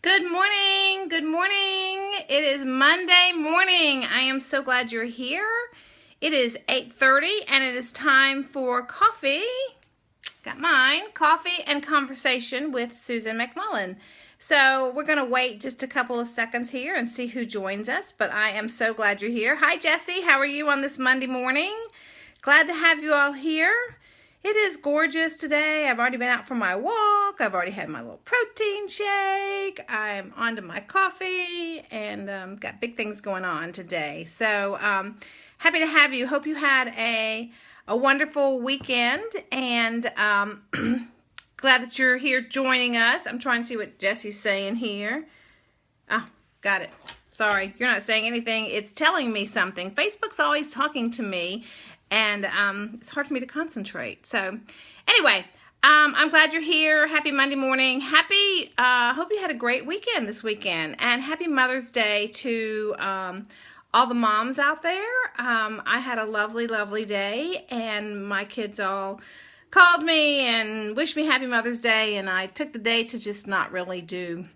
Good morning. Good morning. It is Monday morning. I am so glad you're here. It is 8:30 and it is time for coffee. Got mine. Coffee and conversation with Susan McMullen. So we're going to wait just a couple of seconds here and see who joins us, but I am so glad you're here. Hi, Jessie. How are you on this Monday morning? Glad to have you all here. It is gorgeous today. I've already been out for my walk. I've already had my little protein shake. I'm on to my coffee and got big things going on today. So happy to have you. Hope you had a wonderful weekend and glad that you're here joining us. I'm trying to see what Jessie's saying here. Oh, got it. Sorry, you're not saying anything. It's telling me something. Facebook's always talking to me. And it's hard for me to concentrate. So anyway, I'm glad you're here. Happy Monday morning. Hope you had a great weekend this weekend. And happy Mother's Day to all the moms out there. I had a lovely, lovely day. And my kids all called me and wished me happy Mother's Day. And I took the day to just not really do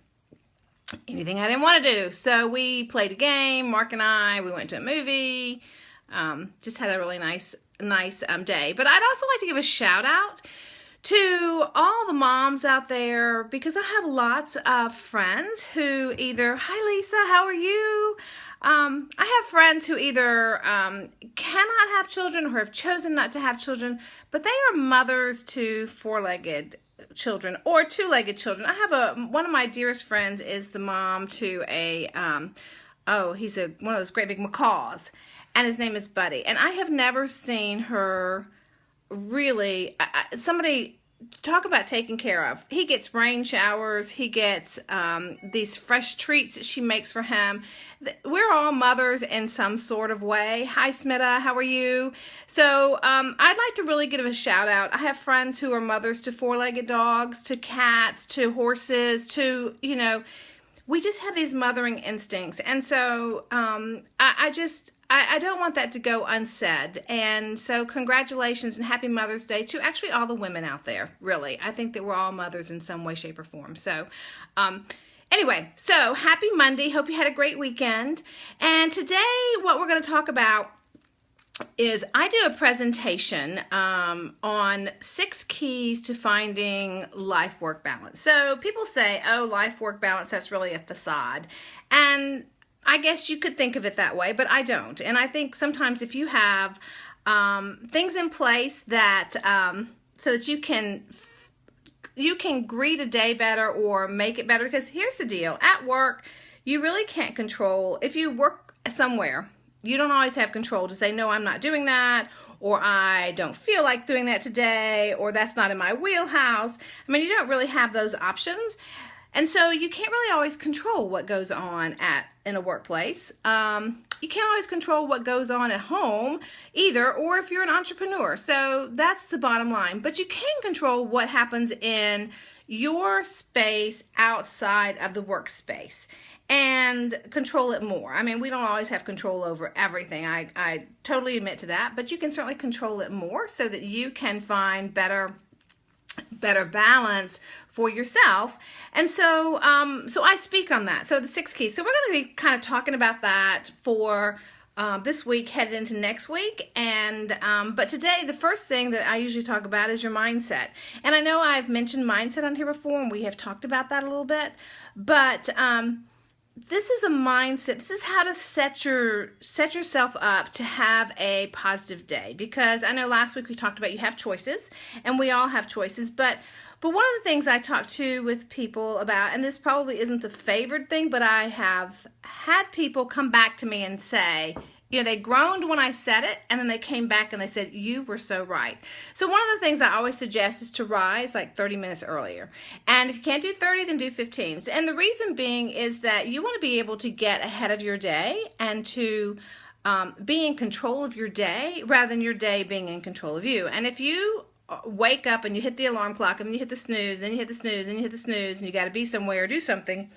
anything I didn't want to do. So we played a game, Mark and I. We went to a movie. Just had a really nice day. But I'd also like to give a shout out to all the moms out there because I have lots of friends who either, hi Lisa, how are you? I have friends who either cannot have children or have chosen not to have children, but they are mothers to four-legged children or two-legged children. I have one of my dearest friends is the mom to he's one of those great big macaws. And his name is Buddy. And I have never seen her really, somebody talk about taking care of. He gets rain showers. He gets these fresh treats that she makes for him. We're all mothers in some sort of way. Hi, Smita. How are you? So I'd like to really give a shout out. I have friends who are mothers to four-legged dogs, to cats, to horses, to, we just have these mothering instincts. And so I don't want that to go unsaid. And so congratulations and happy Mother's Day to actually all the women out there, really. I think that we're all mothers in some way, shape, or form. So anyway, so happy Monday. Hope you had a great weekend. And today what we're going to talk about is I do a presentation on 6 keys to finding life-work balance. So people say, oh, life-work balance, that's really a facade. And I guess you could think of it that way, but I don't. And I think sometimes if you have things in place that so that you can greet a day better or make it better, because here's the deal. At work, you really can't control. If you work somewhere, you don't always have control to say, no, I'm not doing that, or I don't feel like doing that today, or that's not in my wheelhouse. I mean, you don't really have those options. And so you can't really always control what goes on in a workplace. You can't always control what goes on at home either, or if you're an entrepreneur. So that's the bottom line. But you can control what happens in your space outside of the workspace and control it more. I mean, we don't always have control over everything. I totally admit to that, but you can certainly control it more so that you can find better balance for yourself. And so so I speak on that. So the 6 keys. So we're going to be kind of talking about that for this week headed into next week. And but today the first thing that I usually talk about is your mindset. And I know I've mentioned mindset on here before and we have talked about that a little bit, but this is a mindset. This is how to set yourself up to have a positive day. Because I know last week we talked about you have choices, and we all have choices. But one of the things I talk to with people about, and this probably isn't the favored thing, but I have had people come back to me and say, they groaned when I said it, and then they came back and they said, you were so right. So one of the things I always suggest is to rise like 30 minutes earlier. And if you can't do 30, then do 15. And the reason being is that you want to be able to get ahead of your day and to be in control of your day rather than your day being in control of you. And if you wake up and you hit the alarm clock and then you hit the snooze, then you hit the snooze, then you hit the snooze, and you got to be somewhere or do something,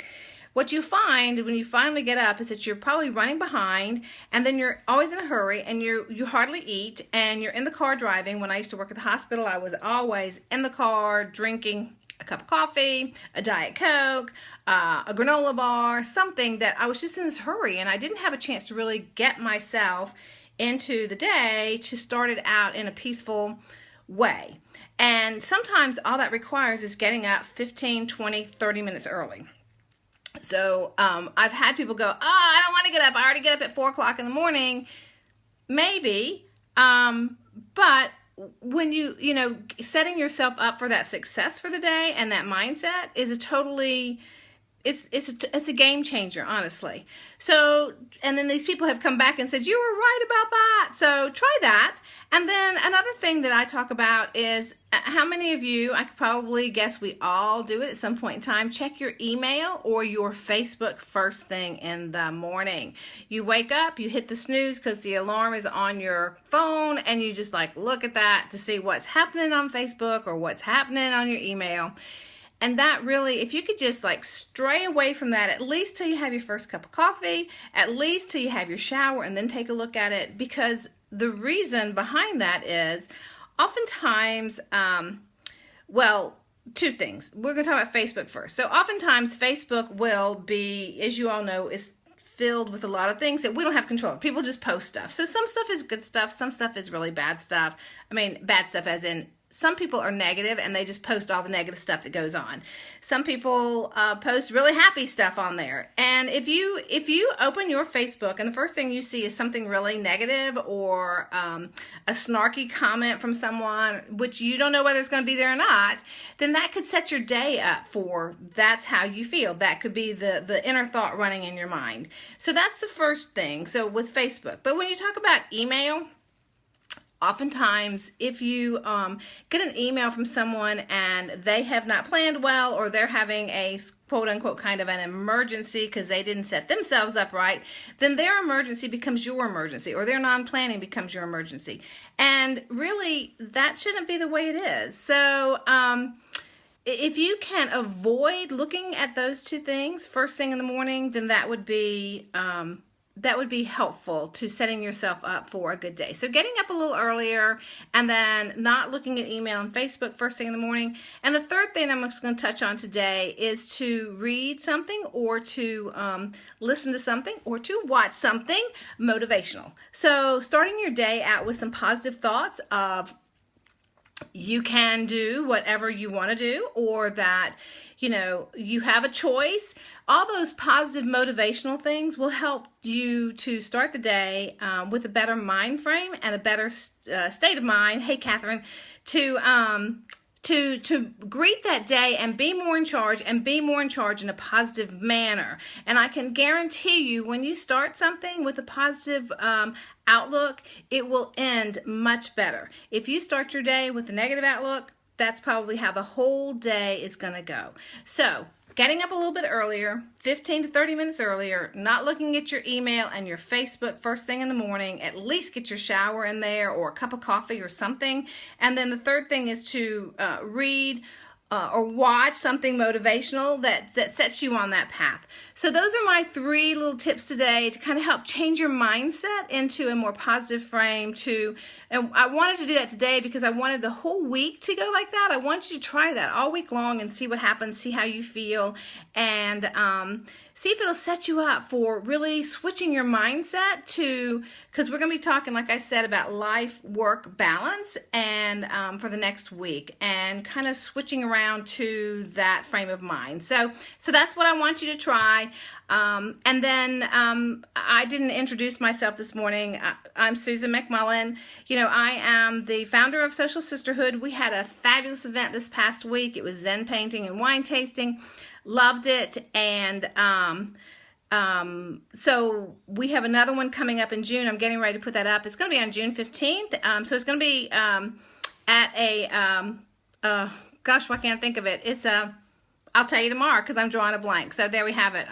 what you find when you finally get up is that you're probably running behind, and then you're always in a hurry, and you hardly eat, and you're in the car driving. When I used to work at the hospital, I was always in the car drinking a cup of coffee, a Diet Coke, a granola bar, something that I was just in this hurry and I didn't have a chance to really get myself into the day to start it out in a peaceful way. And sometimes all that requires is getting up 15, 20, 30 minutes early. So I've had people go, oh, I don't want to get up. I already get up at 4 o'clock in the morning. Maybe, but when you know, setting yourself up for that success for the day and that mindset is a totally, it's a game changer, honestly. So, and then these people have come back and said, you were right about that. So try that. And then another thing that I talk about is how many of you, I could probably guess we all do it at some point in time, check your email or your Facebook first thing in the morning. You wake up, you hit the snooze because the alarm is on your phone and you just like look at that to see what's happening on Facebook or what's happening on your email. And that really, if you could just like stray away from that, at least till you have your first cup of coffee, at least till you have your shower and then take a look at it, because the reason behind that is oftentimes, well, two things. We're going to talk about Facebook first. So oftentimes Facebook will be, as you all know, is filled with a lot of things that we don't have control of. People just post stuff. So some stuff is good stuff. Some stuff is really bad stuff. I mean, bad stuff as in some people are negative and they just post all the negative stuff that goes on. Some people post really happy stuff on there. And if you open your Facebook and the first thing you see is something really negative or a snarky comment from someone, which you don't know whether it's going to be there or not, then that could set your day up for that's how you feel. That could be the inner thought running in your mind. So that's the first thing. So with Facebook. But when you talk about email, oftentimes, if you get an email from someone and they have not planned well or they're having a quote-unquote kind of an emergency because they didn't set themselves up right, then their emergency becomes your emergency or their non-planning becomes your emergency. And really, that shouldn't be the way it is. So if you can avoid looking at those two things first thing in the morning, then that would be helpful to setting yourself up for a good day. So getting up a little earlier and then not looking at email and Facebook first thing in the morning. And the third thing I'm just going to touch on today is to read something or to listen to something or to watch something motivational. So starting your day out with some positive thoughts of you can do whatever you want to do, or that, you know, you have a choice. All those positive motivational things will help you to start the day with a better mind frame and a better state of mind. Hey, Catherine, to greet that day and be more in charge and be more in charge in a positive manner. And I can guarantee you when you start something with a positive outlook, it will end much better. If you start your day with a negative outlook, that's probably how the whole day is going to go. So getting up a little bit earlier, 15 to 30 minutes earlier, not looking at your email and your Facebook first thing in the morning, at least get your shower in there or a cup of coffee or something. And then the third thing is to read or watch something motivational that sets you on that path. So those are my 3 little tips today to kind of help change your mindset into a more positive frame. And I wanted to do that today because I wanted the whole week to go like that. I want you to try that all week long and see what happens, see how you feel, and see if it'll set you up for really switching your mindset to, because we're going to be talking, like I said, about life-work balance and for the next week and kind of switching around to that frame of mind. So that's what I want you to try. And then I didn't introduce myself this morning. I'm Susan McMullen. You know, I am the founder of Social Sisterhood. We had a fabulous event this past week. It was Zen painting and wine tasting. Loved it. And so we have another one coming up in June. I'm getting ready to put that up. It's going to be on June 15th. So it's going to be at a, gosh, why can't I think of it? It's I'll tell you tomorrow because I'm drawing a blank. So there we have it.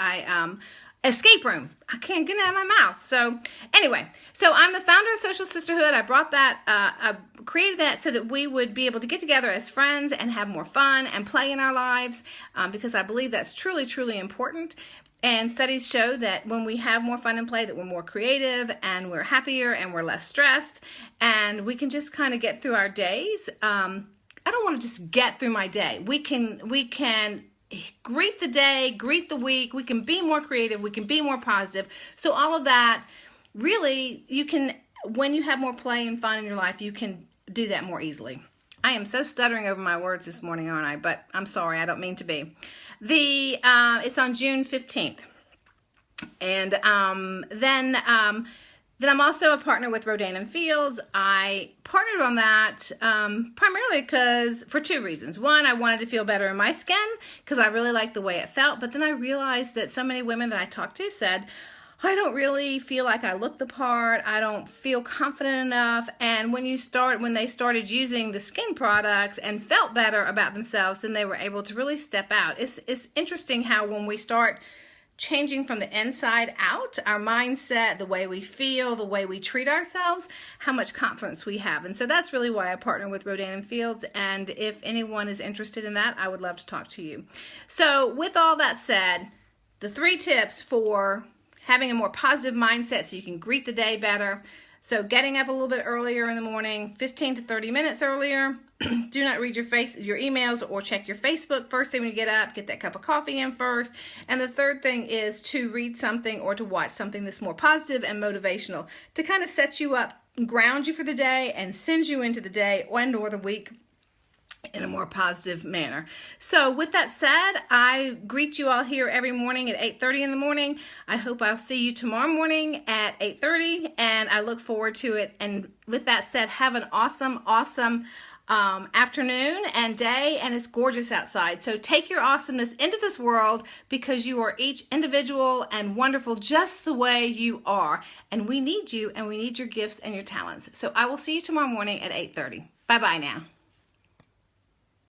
Escape room. I can't get it out of my mouth. So anyway, so I'm the founder of Social Sisterhood. I brought that, I created that so that we would be able to get together as friends and have more fun and play in our lives because I believe that's truly, truly important. And studies show that when we have more fun and play, that we're more creative and we're happier and we're less stressed and we can just kind of get through our days I don't want to just get through my day. We can greet the day, greet the week. We can be more creative. We can be more positive. So all of that, really, you can, when you have more play and fun in your life, you can do that more easily. I am so stuttering over my words this morning, aren't I? But I'm sorry, I don't mean to be. It's on June 15th. And then I'm also a partner with Rodan & Fields. I partnered on that primarily for two reasons. One, I wanted to feel better in my skin because I really liked the way it felt. But then I realized that so many women that I talked to said, I don't really feel like I look the part. I don't feel confident enough. And when they started using the skin products and felt better about themselves, then they were able to really step out. It's interesting how when we start changing from the inside out, our mindset, the way we feel, the way we treat ourselves, how much confidence we have. And so that's really why I partner with Rodan & Fields. And if anyone is interested in that, I would love to talk to you. So with all that said, the 3 tips for having a more positive mindset so you can greet the day better. So getting up a little bit earlier in the morning, 15 to 30 minutes earlier. Do not read your emails or check your Facebook first thing when you get up. Get that cup of coffee in first. And the third thing is to read something or to watch something that's more positive and motivational to kind of set you up, ground you for the day, and send you into the day and or the week in a more positive manner. So with that said, I greet you all here every morning at 8:30 in the morning. I hope I'll see you tomorrow morning at 8:30, and I look forward to it. And with that said, have an awesome afternoon and day, and it's gorgeous outside. So take your awesomeness into this world because you are each individual and wonderful just the way you are. And we need you, and we need your gifts and your talents. So I will see you tomorrow morning at 8:30. Bye-bye now.